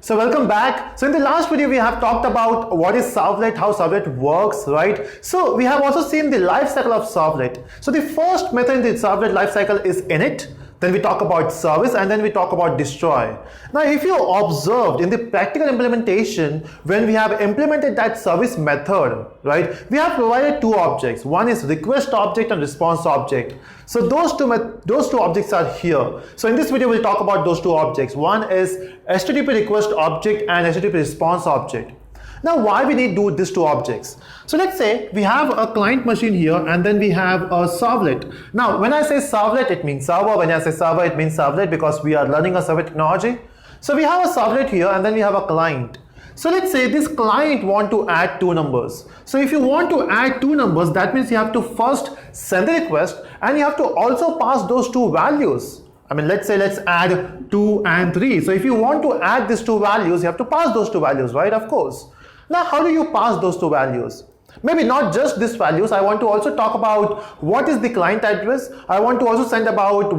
So welcome back. So in the last video we have talked about what is servlet, how servlet works, right? So we have also seen the life cycle of servlet. So the first method in the servlet life cycle is init. Then we talk about service, and then we talk about destroy. Now if you observed in the practical implementation, when we have implemented that service method, right, we have provided two objects. One is request object and response object. So those two objects are here. So in this video we'll talk about those two objects. One is HTTP request object and HTTP response object. Now why we need these two objects? So let's say we have a client machine here and then we have a servlet. Now when I say servlet, it means server. When I say server, it means servlet because we are learning a server technology. So we have a servlet here and then we have a client. So let's say this client want to add two numbers. So if you want to add two numbers, that means you have to first send the request and you have to also pass those two values. I mean, let's add 2 and 3. So if you want to add these two values, you have to pass those two values, right? Of course. Now, how do you pass those two values? Maybe not just these values. I want to also talk about what is the client address. I want to also send about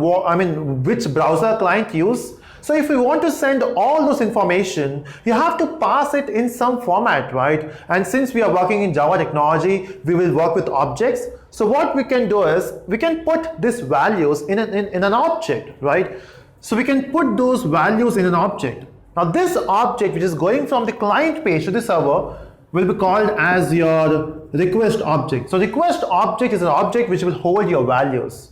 which browser client use. So if we want to send all those information, you have to pass it in some format, right? And since we are working in Java technology, we will work with objects. So what we can do is we can put these values in an object, right? So we can put those values in an object. Now this object, which is going from the client page to the server, will be called as your request object. So request object is an object which will hold your values.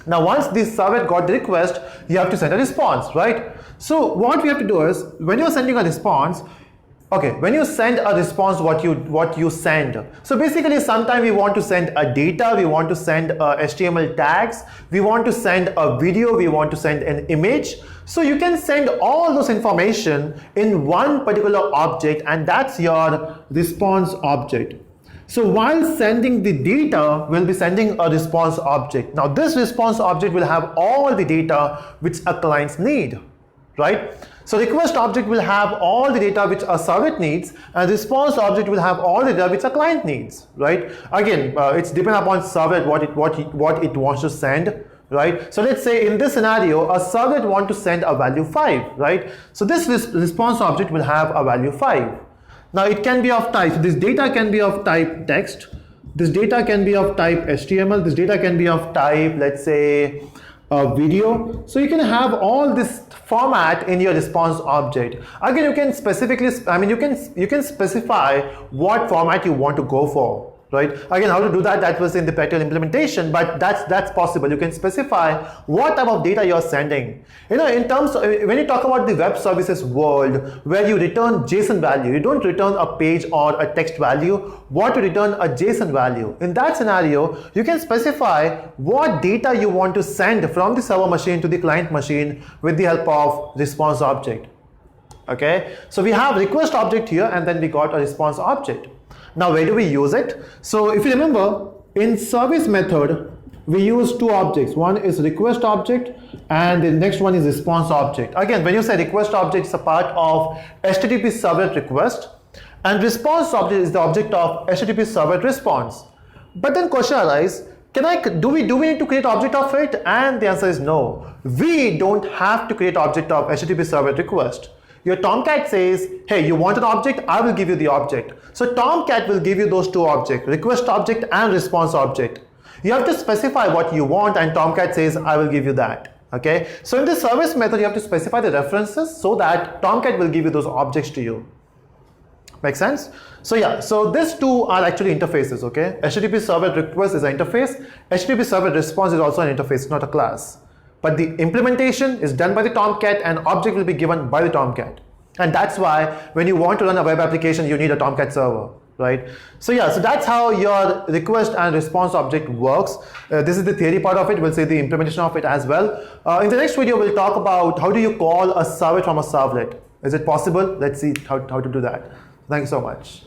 Now once this servlet got the request, you have to send a response, right? So what we have to do is, when you're sending a response, when you send a response, what you send. So basically, sometimes we want to send a data, we want to send HTML tags, we want to send a video, we want to send an image. So you can send all those information in one particular object, and that's your response object. So while sending the data, we'll be sending a response object. Now this response object will have all the data which a client need, right? So request object will have all the data which a servlet needs, and response object will have all the data which a client needs, right? Again, it's dependent upon servlet what it wants to send, right? So let's say in this scenario, a servlet want to send a value 5, right? So this response object will have a value 5. Now it can be of type, so this data can be of type text, this data can be of type HTML, this data can be of type, let's say, video. So you can have all this format in your response object. Again, you can specifically, you can specify what format you want to go for, right? Again, how to do that, that was in the practical implementation, but that's possible. You can specify what type of data you're sending. You know, in terms of, when you talk about the web services world, where you return JSON value, you don't return a page or a text value, what to return a JSON value. In that scenario, you can specify what data you want to send from the server machine to the client machine with the help of response object. Okay, so we have request object here, and then we got a response object. Now where do we use it? So if you remember, in service method, we use two objects. One is request object and the next one is response object. Again, when you say request object, it's a part of HTTP servlet request, and response object is the object of HTTP servlet response. But then question arises, do we need to create object of it? And the answer is no. We don't have to create object of HTTP servlet request. Your Tomcat says, hey, you want an object? I will give you the object. So Tomcat will give you those two objects, request object and response object. You have to specify what you want, and Tomcat says, I will give you that. Okay. So in the service method, you have to specify the references so that Tomcat will give you those objects to you. Make sense? So yeah, so these two are actually interfaces, okay? HTTP servlet request is an interface. HTTP servlet response is also an interface, not a class. But the implementation is done by the Tomcat, and object will be given by the Tomcat. And that's why when you want to run a web application, you need a Tomcat server, right? So yeah, so that's how your request and response object works. This is the theory part of it. We'll see the implementation of it as well. In the next video, we'll talk about how do you call a servlet from a servlet. Is it possible? Let's see how to do that. Thank you so much.